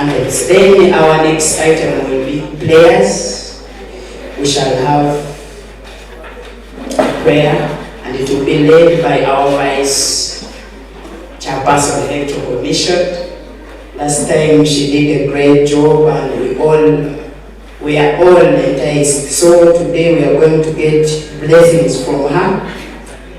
anthems. Then our next item will be prayers. We shall have prayer, and it will be led by our Vice Chairperson Electoral Commission. Last time she did a great job, and we are all enticed. So today we are going to get blessings from her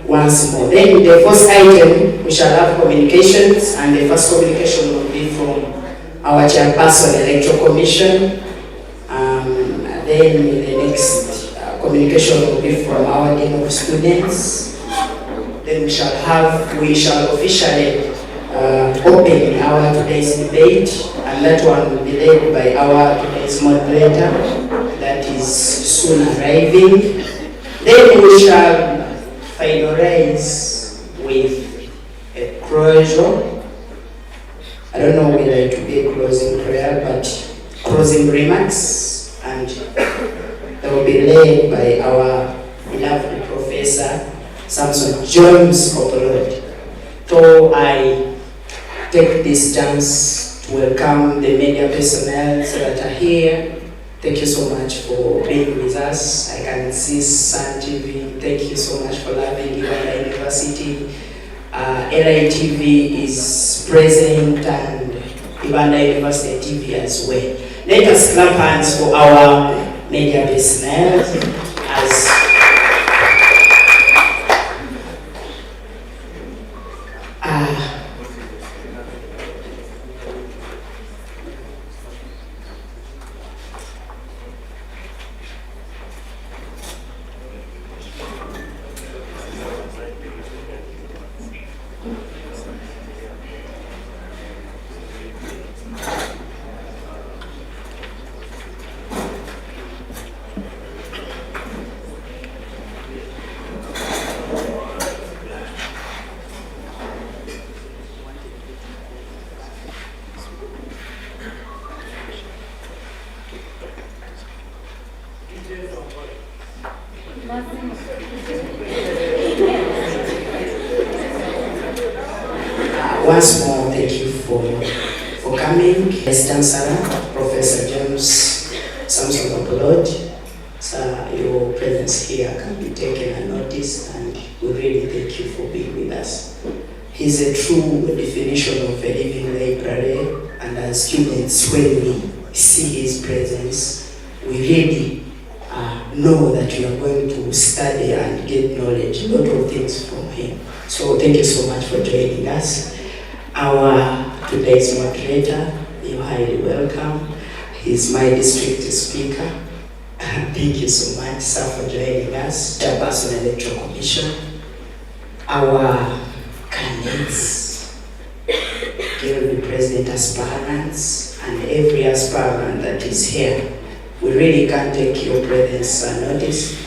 once more. Then the first item, we shall have communications, and the first communication will be from our Chairperson Electoral Commission. Then the next communication will be from our Dean of Students. Then we shall officially open our today's debate, and that one will be led by our today's moderator, that is soon arriving. Then we shall finalize with a closure. I don't know whether it will be a closing prayer, but closing remarks, and that will be led by our beloved Professor Samson James Opolod. So I take this chance to welcome the media personnel that are here. Thank you so much for being with us. I can see Sun TV. Thank you so much for loving Ibanda University. LITV is present, and Ibanda University TV as well. Let us clap hands for our media personnel as once more, thank you for coming. Vice Chancellor, Professor James Samson Opolod. Sir, your presence here can be taken unnoticed, and we really thank you for being with us. He's a true definition of a living library, and as students, when we see his presence, we really know that we are going to study and get knowledge, a lot of things from him. So thank you so much for joining us. Our today's moderator, you're highly welcome. He's my district speaker. Thank you so much, sir, for joining us. Chairperson Electoral Commission. Our candidates, Girl President aspirants, and every aspirant that is here. We really can't take your presence unnoticed.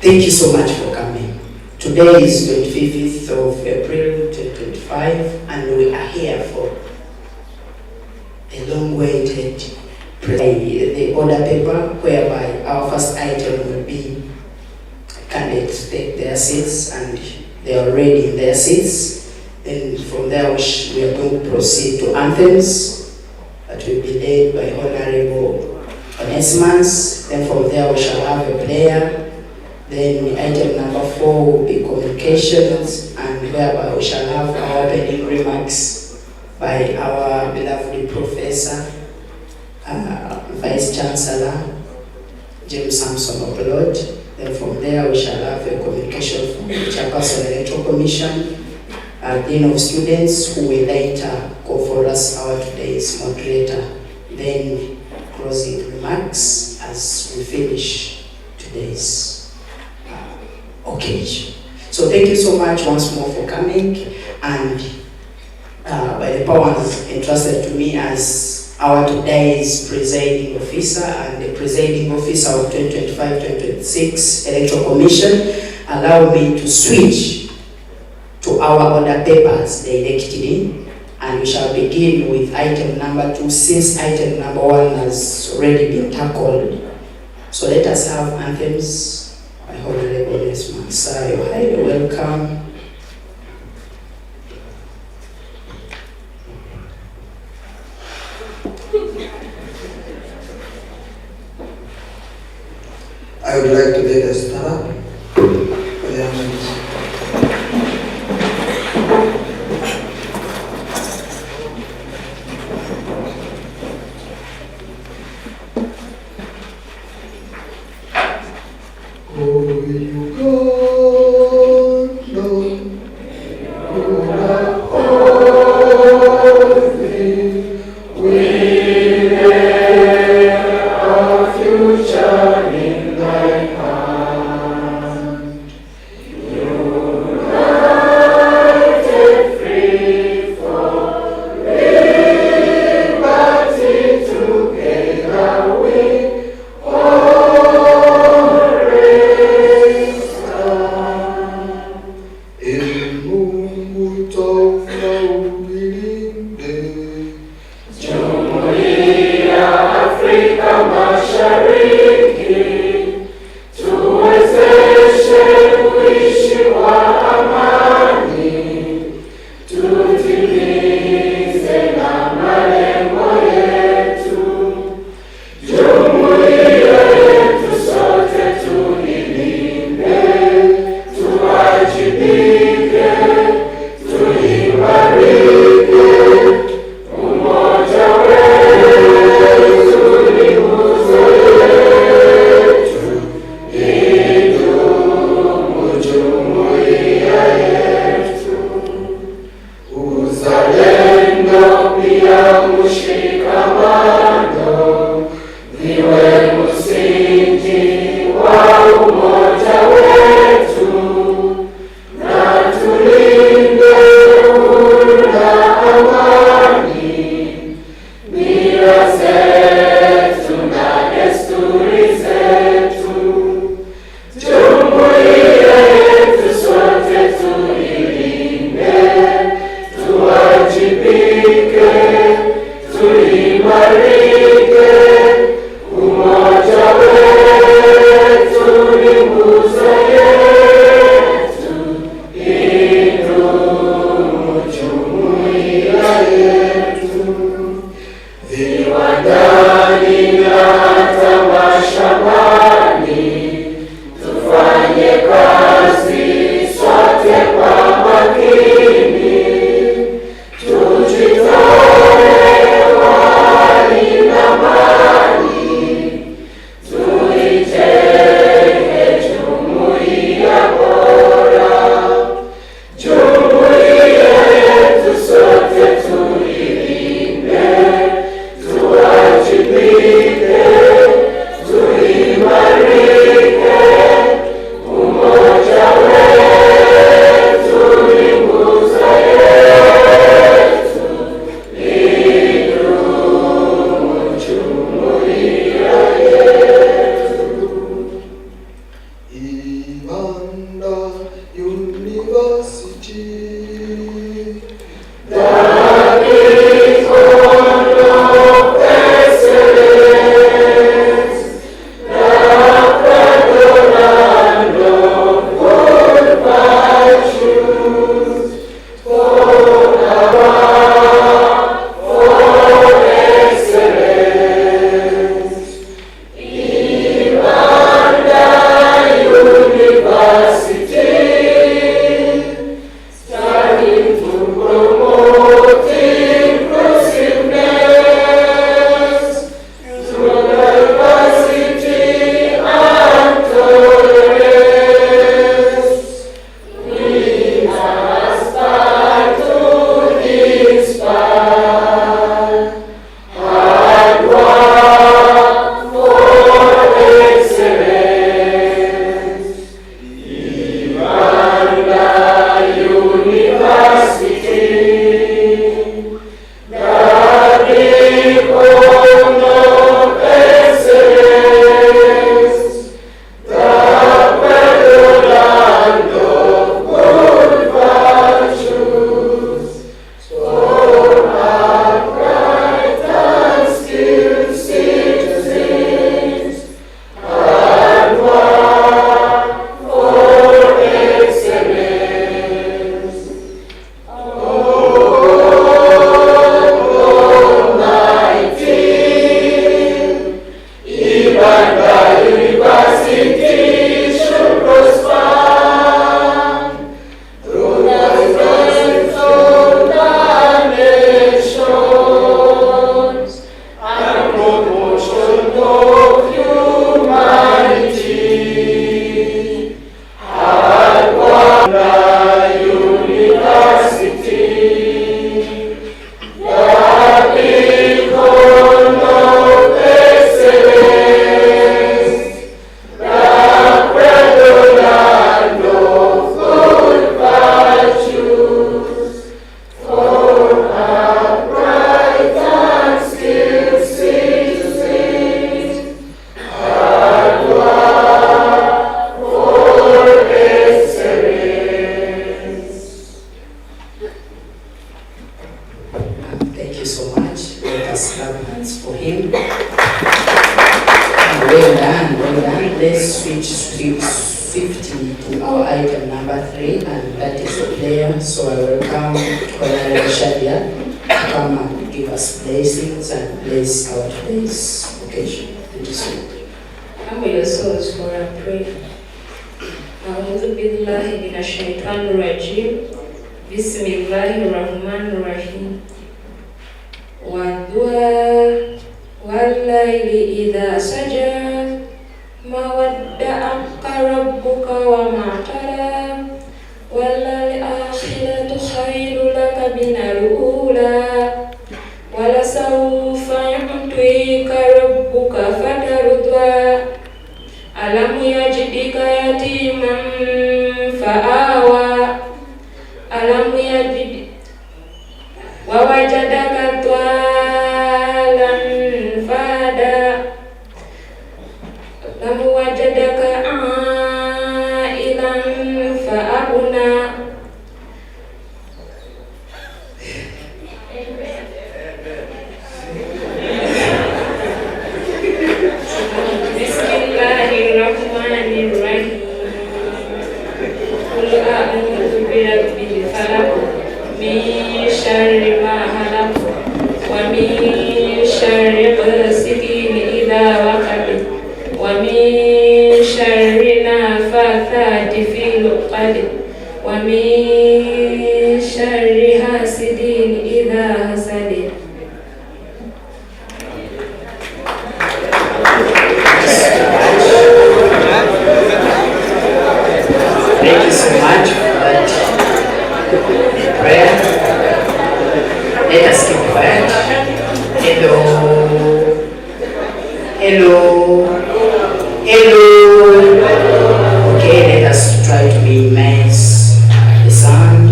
Thank you so much for coming. Today is 25th of April 2025, and we are here for a long-awaited the order paper, whereby our first item will be candidates take their seats, and they are already in their seats. Then from there we are going to proceed to anthems that will be led by Honorable Onesimus. Then from there we shall have a prayer. Then item number 4 will be communications, and whereby we shall have our opening remarks by our beloved Professor, Vice Chancellor James Samson Opolod. Then from there we shall have a communication from the Chairperson Electoral Commission, Dean of Students, who will later go for us, our today's moderator. Then closing remarks as we finish today's occasion. So thank you so much once more for coming, and by the powers entrusted to me as our today's presiding officer and the presiding officer of 2025-2026 Electoral Commission, allow me to switch to our order papers directly, and we shall begin with item number 2, since item number 1 has already been tackled. So let us have anthems. My Honorable Onesimus, sir, you're highly welcome. I would like to let us start up for the Amen. Oh, you God, Lord, who have called me, we lay our future in thy hand. United, free for liberty, together we always stand. El Mungu toka ubilinde, Jumuiya Afrika Mashariki, tuwezeshe kuishi kwa amani, tutimize na malengo yetu. Jumuiya yetu sote tuilinde, tuwajibike, tuimarike. Umoja wetu ni nguzo yetu, idumu jumuiya yetu. Uzalendo pia mshikamano viwe msingi wa umoja wetu, na tulinde uhuru na amani, mila zetu na desturi zetu. Jumuiya yetu sote tuilinde, tuwajibike, tuimarike. Umoja wetu ni nguzo yetu, idumu jumuiya yetu. Viwandani na hata mashambani, tufanye kazi sote kwa makini, tujitoe kwa for him. Well done, well done. Let's switch swiftly to our item number 3, and that is the prayer. So I welcome Honorable Shadia to come and give us blessings and bless our today's occasion. Thank you so much. Humble yourselves for a prayer. A'udhu billahi minash shaitanir rajim. Bismillahir rahmanir rahim. Wadduha wal-layli idha saja ma wadda'aka rabbuka wa ma qala wal-akhiratu khayrun laka minal ula wa lasawfa yu'tika rabbuka fatarda alam yajidika yatiman fa'awa alam yajid wa wajadaka twalan fada lam wajadaka ailan fa'abuna. Bismillahirrahmanirrahim. Qul a'udzu birabbil falaq min syarri ma khalaq wa min syarri ghasiqin idza waqab wa min syarri nafathati fil 'uqad wa min syarri hasidin idza hasad. Thank you so much for that prayer. Let us keep quiet. Hello. Hello. Hello. Okay, let us try to minimize the sound.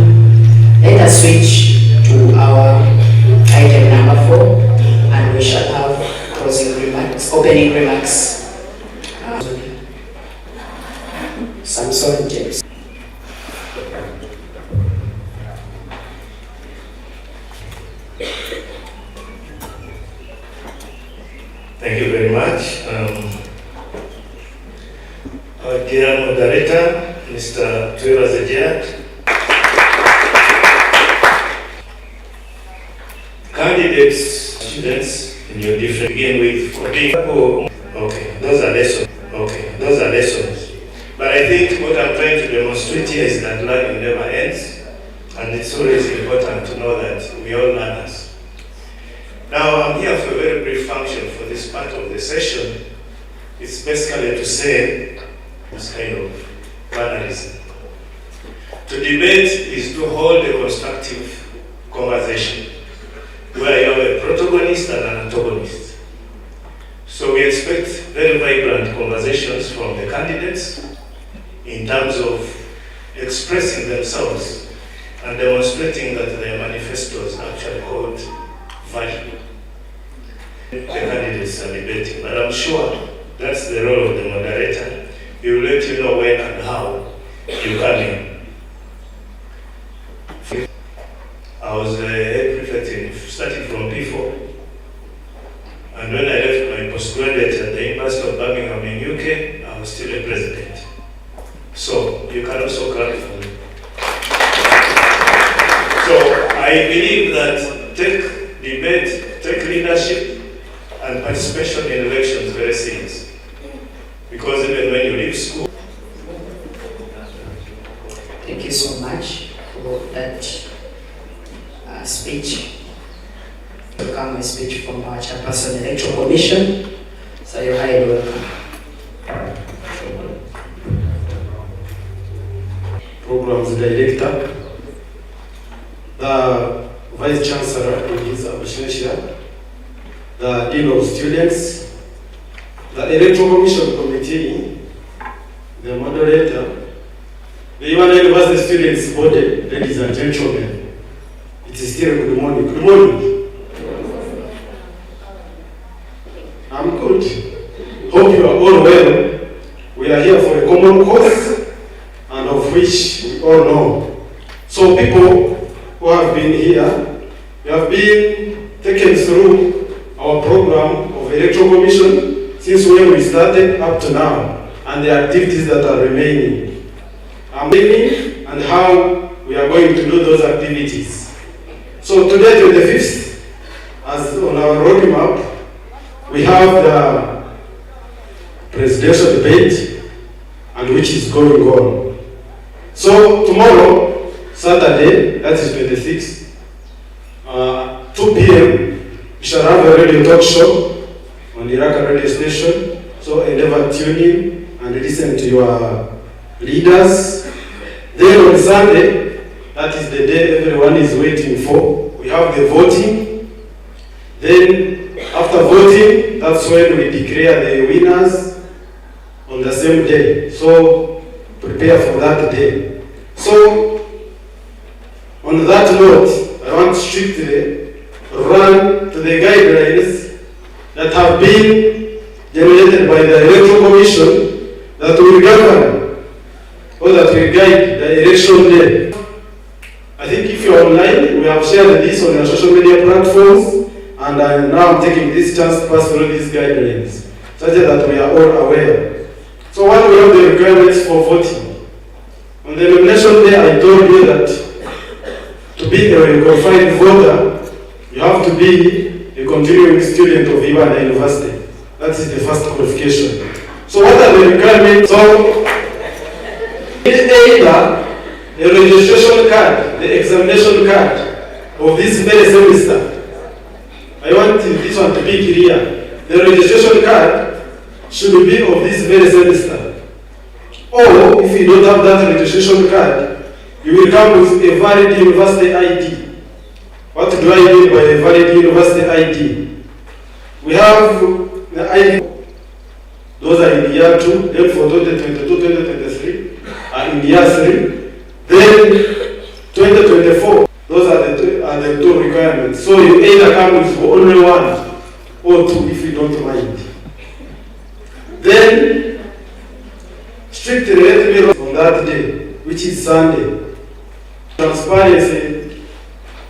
Let us switch to our item number 4, and we shall have closing remarks, opening remarks. Samson James. Thank you very much. Our dear moderator, Mr. Twila Zejiat. Candidates, students in your different begin with 14. Okay, those are lessons. But I think what I'm trying to demonstrate here is that learning never ends, and it's always important to know that we all learners. Now, I'm here for a very brief function for this part of the session. It's basically to say this kind of mannerism. To debate is to hold a constructive conversation where you have a protagonist and an antagonist. So we expect very vibrant conversations from the candidates in terms of expressing themselves and demonstrating that their manifestos actually hold value. The candidates are debating, but I'm sure that's the role of the moderator. He will let you know when and how you come in. I was a head prefect starting from P4, and when I left my postgraduate at the University of Birmingham in UK, I was still a president. So you can also clap for me. So I believe that take debate, take leadership, and participation in elections very serious. Because even when you leave school. Thank you so much for that speech. Welcome a speech from our chairperson Electoral Commission. So you're highly welcome. Programs Director, the Vice Chancellor in his absentia, the Dean of Students, the Electoral Commission Committee, the moderator, the Ibanda University Students Body, ladies and gentlemen. It is still good morning. Good morning. I'm good. Hope you are all well. We are here for a common cause, and of which we all know. So people who have been here, you have been taken through our our program of electoral commission since when we started up to now, and the activities that are remaining. And how we are going to do those activities. So today, 25th, as on our roadmap, we have the presidential debate, and which is going on. So tomorrow, Saturday, that is 26th, 2 p.m., we shall have a radio talk show on the Iraqi radio station. So endeavor tune in and listen to your leaders. Then on Sunday, that is the day everyone is waiting for, we have the voting. Then after voting, that's when we declare the winners on the same day. So prepare for that day. So on that note, I want to strictly run to the guidelines that have been generated by the Electoral Commission that will govern or that will guide the election day. I think if you're online, we have shared this on our social media platforms, and now I'm taking this chance to pass through these guidelines, such that we are all aware. So what we have the requirements for voting. On the nomination day, I told you that to be a qualified voter, you have to be a continuing student of Ibanda University. That is the first qualification. So what are the requirements? So either a registration card, the examination card of this very semester. I want this one to be clear. The registration card should be of this very semester. Or if you don't have that registration card, you will come with a valid university ID. What do I mean by a valid university ID? We have the ID. Those are in year 2, then for 2022, 2023 are in year 3. Then 2024, those are the two requirements. So you either come with only one or two if you don't mind. Then strictly let me on that day, which is Sunday. Transparency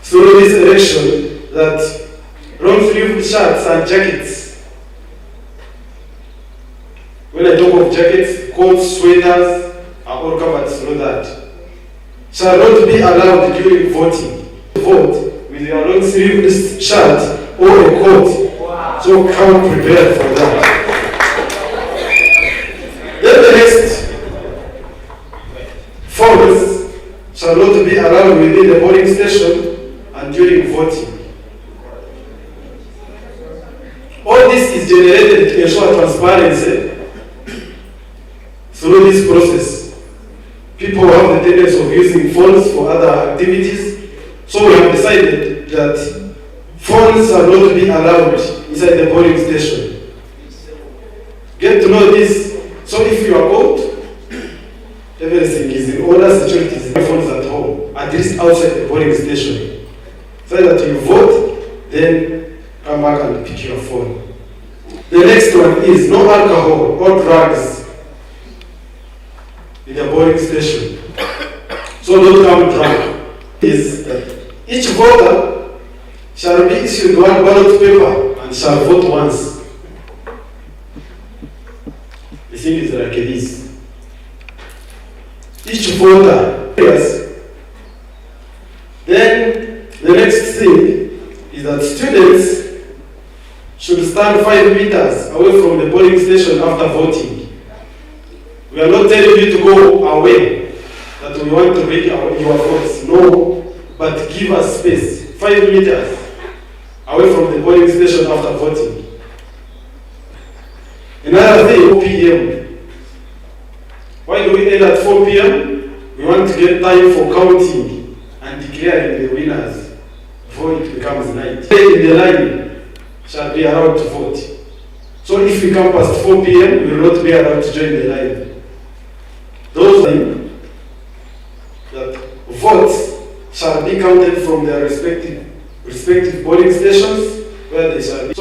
through this election that long-sleeve shirts and jackets. When I talk of jackets, coats, sweaters are all covered through that. Shall not be allowed during voting. Vote with your long-sleeved shirt or a coat. Wow. So come prepared for that. Then the next, phones shall not be allowed within the polling station and during voting. All this is generated to ensure transparency through this process. People have the tendency of using phones for other activities, so we have decided that phones are not to be allowed inside the polling station. Get to know this. So if you are out, everything is in order, security is in phones at home, at least outside the polling station. So that you vote, then come back and pick your phone. The next one is no alcohol or drugs in the polling station. So don't come drunk. Is that each voter shall be issued one ballot paper and shall vote once. The thing is like this. Each voter, yes. Then the next thing is that students should stand 5 meters away from the polling station after voting. We are not telling you to go away, that we want to make your votes. No, but give us space, 5 meters away from the polling station after voting. Another thing, 4 p.m. Why do we end at 4 p.m.? We want to get time for counting and declaring the winners before it becomes night. In the line shall be allowed to vote. So if we come past 4 p.m., we will not be allowed to join the line. Those that votes shall be counted from their respective polling stations where they shall be.